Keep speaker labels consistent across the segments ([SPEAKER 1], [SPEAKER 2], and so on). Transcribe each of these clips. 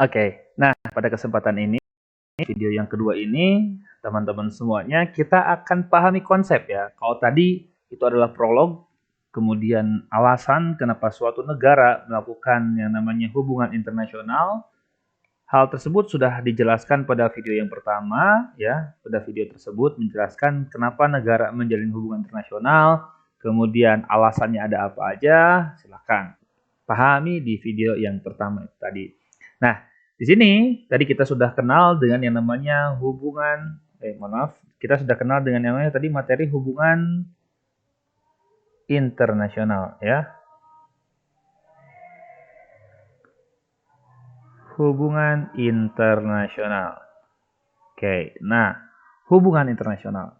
[SPEAKER 1] Oke, nah pada kesempatan ini, video yang kedua ini, teman-teman semuanya, kita akan pahami konsep ya. Kalau tadi itu adalah prolog, kemudian alasan kenapa suatu negara melakukan yang namanya hubungan internasional. Hal tersebut sudah dijelaskan pada video yang pertama ya. Pada video tersebut menjelaskan kenapa negara menjalin hubungan internasional, kemudian alasannya ada apa aja. Silakan pahami di video yang pertama tadi. Nah, di sini tadi kita sudah kenal dengan yang namanya hubungan kita sudah kenal dengan yang namanya tadi materi hubungan internasional ya. Hubungan internasional. Oke, nah, hubungan internasional.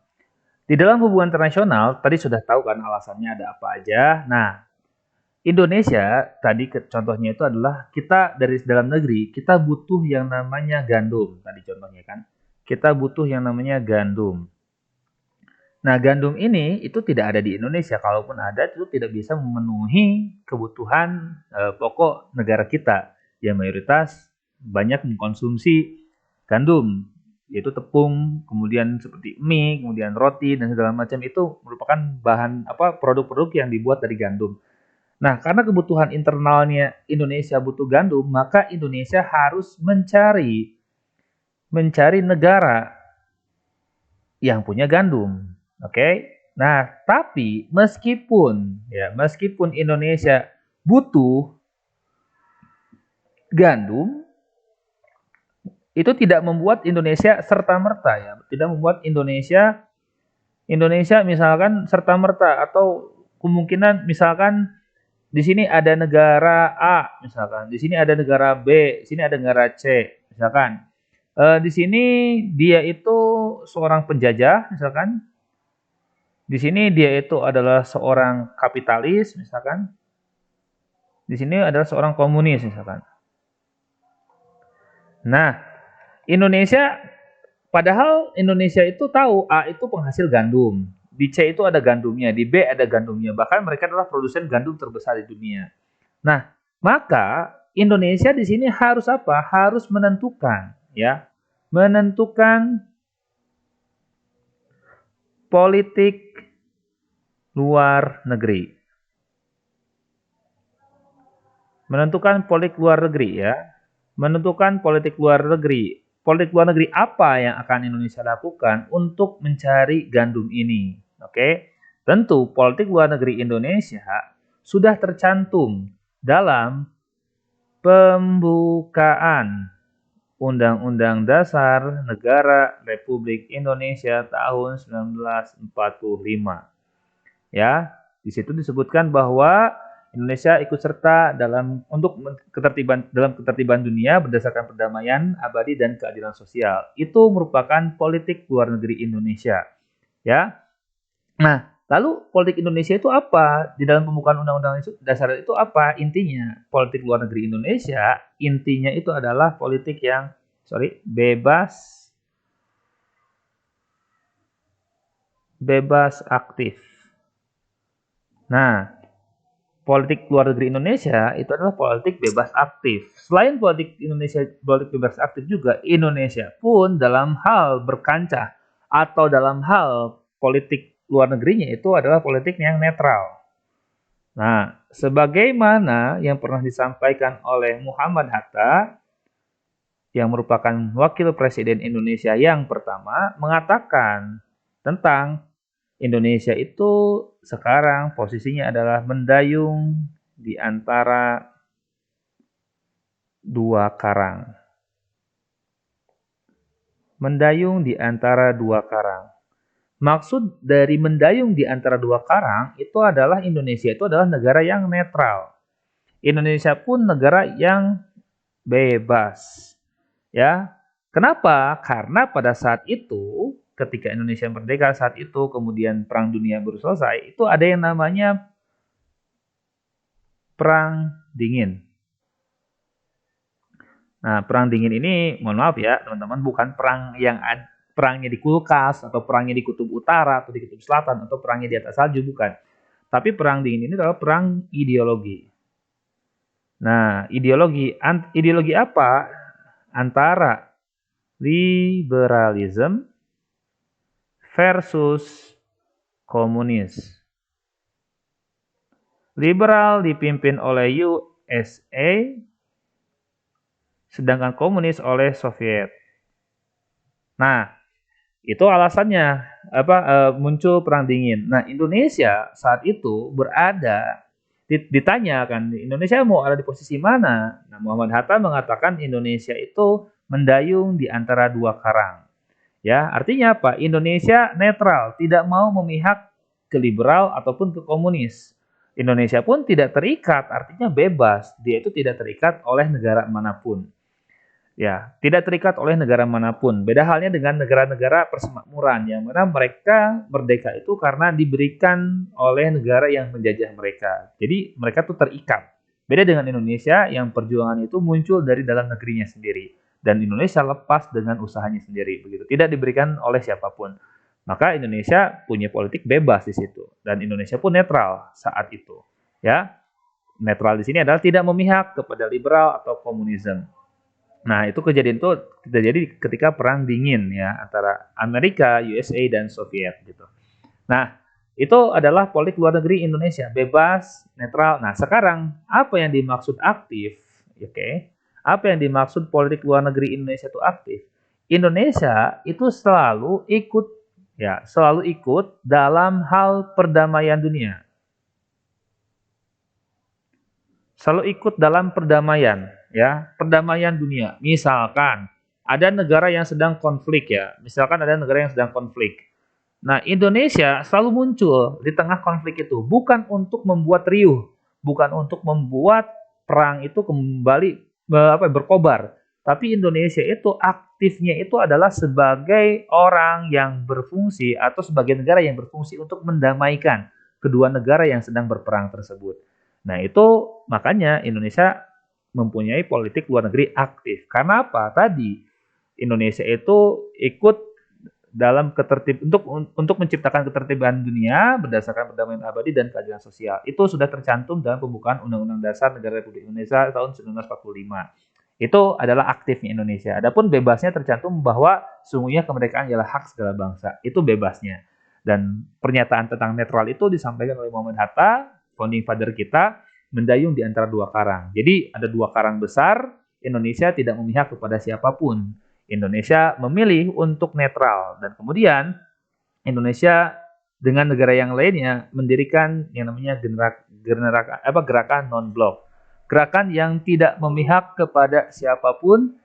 [SPEAKER 1] Di dalam hubungan internasional, tadi sudah tahu kan alasannya ada apa aja. Nah, Indonesia, tadi contohnya itu adalah kita dari dalam negeri, kita butuh yang namanya gandum. Tadi contohnya kan, kita butuh yang namanya gandum. Nah, gandum ini itu tidak ada di Indonesia. Kalaupun ada, itu tidak bisa memenuhi kebutuhan pokok negara kita. Yang mayoritas banyak mengkonsumsi gandum, yaitu tepung, kemudian seperti mie, kemudian roti, dan segala macam itu merupakan bahan produk-produk yang dibuat dari gandum. Nah, karena kebutuhan internalnya Indonesia butuh gandum, maka Indonesia harus mencari negara yang punya gandum. Oke. Nah, tapi meskipun Indonesia butuh gandum, itu tidak membuat Indonesia serta-merta ya, tidak membuat Indonesia misalkan serta-merta, atau kemungkinan misalkan di sini ada negara A, misalkan di sini ada negara B, di sini ada negara C, misalkan di sini dia itu seorang penjajah, misalkan di sini dia itu adalah seorang kapitalis, misalkan di sini adalah seorang komunis, misalkan. Nah, padahal Indonesia itu tahu A itu penghasil gandum, di C itu ada gandumnya, di B ada gandumnya, bahkan mereka adalah produsen gandum terbesar di dunia. Nah, maka Indonesia di sini harus apa? Harus menentukan politik luar negeri. Menentukan politik luar negeri ya. Menentukan politik luar negeri. Politik luar negeri apa yang akan Indonesia lakukan untuk mencari gandum ini? Oke. Tentu politik luar negeri Indonesia sudah tercantum dalam pembukaan Undang-Undang Dasar Negara Republik Indonesia tahun 1945. Ya, di situ disebutkan bahwa Indonesia ikut serta dalam ketertiban dunia berdasarkan perdamaian abadi dan keadilan sosial. Itu merupakan politik luar negeri Indonesia. Ya. Nah, lalu politik Indonesia itu apa? Di dalam pembukaan Undang-Undang Dasar itu apa intinya? Politik luar negeri Indonesia intinya itu adalah politik yang bebas aktif. Nah, politik luar negeri Indonesia itu adalah politik bebas aktif. Selain politik bebas aktif juga, Indonesia pun dalam hal berkancah atau dalam hal politik luar negerinya itu adalah politik yang netral. Nah, sebagaimana yang pernah disampaikan oleh Muhammad Hatta, yang merupakan wakil presiden Indonesia yang pertama, mengatakan tentang Indonesia itu sekarang posisinya adalah mendayung di antara dua karang. Mendayung di antara dua karang. Maksud dari mendayung di antara dua karang itu adalah Indonesia itu adalah negara yang netral. Indonesia pun negara yang bebas. Ya. Kenapa? Karena pada saat itu ketika Indonesia merdeka saat itu, kemudian Perang Dunia baru selesai, itu ada yang namanya Perang Dingin. Nah, Perang Dingin ini, mohon maaf ya teman-teman, bukan perangnya di kulkas, atau perangnya di kutub utara, atau di kutub selatan, atau perangnya di atas salju, bukan. Tapi Perang Dingin ini adalah perang ideologi. Nah, ideologi apa? antara liberalism versus komunis. Liberal dipimpin oleh USA, sedangkan komunis oleh Soviet. Nah, itu alasannya muncul perang dingin. Nah, Indonesia saat itu berada ditanya kan, Indonesia mau ada di posisi mana? Nah, Muhammad Hatta mengatakan Indonesia itu mendayung di antara dua karang. Ya, artinya apa? Indonesia netral, tidak mau memihak ke liberal ataupun ke komunis. Indonesia pun tidak terikat, artinya bebas. Dia itu tidak terikat oleh negara manapun. Ya, tidak terikat oleh negara manapun. Beda halnya dengan negara-negara persemakmuran yang mana mereka merdeka itu karena diberikan oleh negara yang menjajah mereka. Jadi mereka tuh terikat. Beda dengan Indonesia yang perjuangan itu muncul dari dalam negerinya sendiri dan Indonesia lepas dengan usahanya sendiri begitu. Tidak diberikan oleh siapapun. Maka Indonesia punya politik bebas di situ dan Indonesia pun netral saat itu. Ya. Netral di sini adalah tidak memihak kepada liberal atau komunisme. Nah, itu kejadian itu terjadi ketika perang dingin ya antara Amerika, USA dan Soviet gitu. Nah, itu adalah politik luar negeri Indonesia, bebas, netral. Nah, sekarang apa yang dimaksud aktif? Oke. Apa yang dimaksud politik luar negeri Indonesia itu aktif? Indonesia itu selalu ikut dalam hal perdamaian dunia. Selalu ikut dalam perdamaian, ya, perdamaian dunia. Misalkan ada negara yang sedang konflik ya, misalkan ada negara yang sedang konflik. Nah, Indonesia selalu muncul di tengah konflik itu, bukan untuk membuat riuh, bukan untuk membuat perang itu kembali berkobar, tapi Indonesia itu aktifnya itu adalah sebagai orang yang berfungsi atau sebagai negara yang berfungsi untuk mendamaikan kedua negara yang sedang berperang tersebut. Nah, itu makanya Indonesia mempunyai politik luar negeri aktif. Karena apa? Tadi Indonesia itu ikut dalam untuk menciptakan ketertiban dunia berdasarkan perdamaian abadi dan keadilan sosial. Itu sudah tercantum dalam pembukaan Undang-Undang Dasar Negara Republik Indonesia tahun 1945. Itu adalah aktifnya Indonesia. Adapun bebasnya tercantum bahwa sungguhnya kemerdekaan ialah hak segala bangsa. Itu bebasnya. Dan pernyataan tentang netral itu disampaikan oleh Muhammad Hatta, founding father kita, mendayung di antara dua karang. Jadi ada dua karang besar, Indonesia tidak memihak kepada siapapun. Indonesia memilih untuk netral dan kemudian Indonesia dengan negara yang lainnya mendirikan yang namanya gerakan non-blok. Gerakan yang tidak memihak kepada siapapun,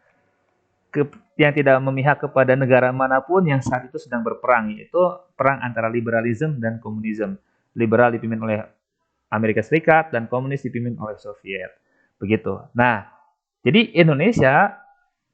[SPEAKER 1] yang tidak memihak kepada negara manapun yang saat itu sedang berperang, yaitu perang antara liberalisme dan komunisme. Liberal dipimpin oleh Amerika Serikat dan komunis dipimpin oleh Soviet. Begitu. Nah, jadi Indonesia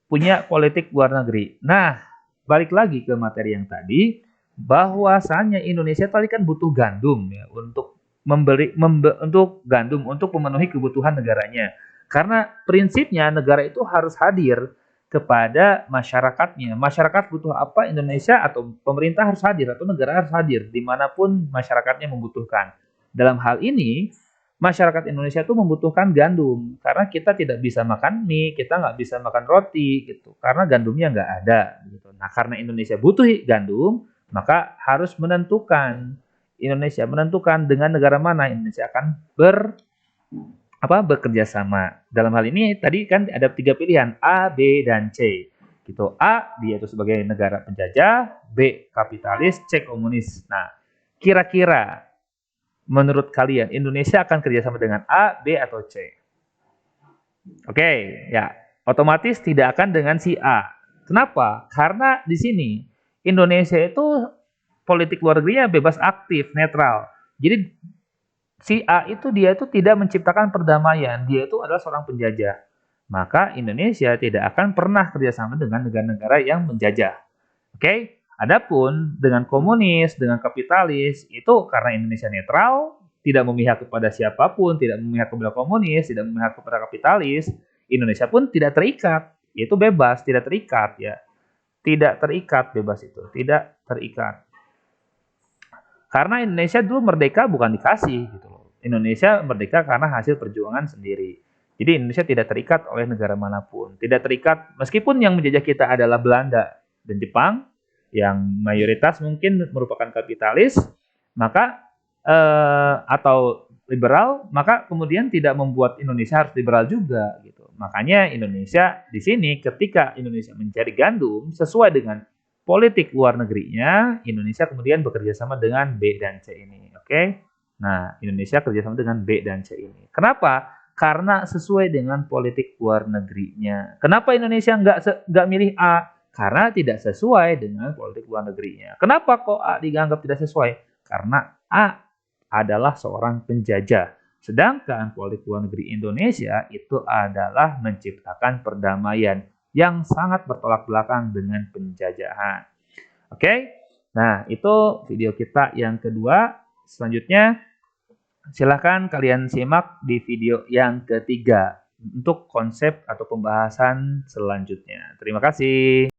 [SPEAKER 1] punya politik luar negeri. Nah, balik lagi ke materi yang tadi, bahwasannya Indonesia tadi kan butuh gandum ya untuk untuk memenuhi kebutuhan negaranya. Karena prinsipnya negara itu harus hadir kepada masyarakatnya. Masyarakat butuh apa, Indonesia atau pemerintah harus hadir atau negara harus hadir dimanapun masyarakatnya membutuhkan. Dalam hal ini, masyarakat Indonesia itu membutuhkan gandum karena kita tidak bisa makan mie, kita nggak bisa makan roti gitu karena gandumnya nggak ada gitu. Nah, karena Indonesia butuh gandum, maka harus Indonesia menentukan dengan negara mana Indonesia akan bekerja sama. Dalam hal ini tadi kan ada 3 pilihan, A, B dan C. Gitu. A dia itu sebagai negara penjajah, B kapitalis, C komunis. Nah, kira-kira menurut kalian, Indonesia akan kerjasama dengan A, B, atau C? Oke, ya. Otomatis tidak akan dengan si A. Kenapa? Karena di sini Indonesia itu politik luar negerinya bebas aktif, netral. Jadi si A itu dia itu tidak menciptakan perdamaian. Dia itu adalah seorang penjajah. Maka Indonesia tidak akan pernah kerjasama dengan negara-negara yang menjajah. Oke? Adapun dengan komunis, dengan kapitalis, itu karena Indonesia netral, tidak memihak kepada siapapun, tidak memihak kepada komunis, tidak memihak kepada kapitalis, Indonesia pun tidak terikat, yaitu bebas, tidak terikat ya. Tidak terikat, bebas itu, tidak terikat. Karena Indonesia dulu merdeka bukan dikasih gitu loh. Indonesia merdeka karena hasil perjuangan sendiri. Jadi Indonesia tidak terikat oleh negara manapun, tidak terikat meskipun yang menjajah kita adalah Belanda dan Jepang yang mayoritas mungkin merupakan kapitalis, maka atau liberal, maka kemudian tidak membuat Indonesia harus liberal juga gitu. Makanya Indonesia di sini ketika Indonesia mencari gandum sesuai dengan politik luar negerinya, Indonesia kemudian bekerja sama dengan B dan C ini, oke? Nah, Indonesia kerjasama dengan B dan C ini. Kenapa? Karena sesuai dengan politik luar negerinya. Kenapa Indonesia nggak milih A? Karena tidak sesuai dengan politik luar negerinya. Kenapa kok A dianggap tidak sesuai? Karena A adalah seorang penjajah. Sedangkan politik luar negeri Indonesia itu adalah menciptakan perdamaian yang sangat bertolak belakang dengan penjajahan. Oke? Nah, itu video kita yang kedua. Selanjutnya, silahkan kalian simak di video yang ketiga untuk konsep atau pembahasan selanjutnya. Terima kasih.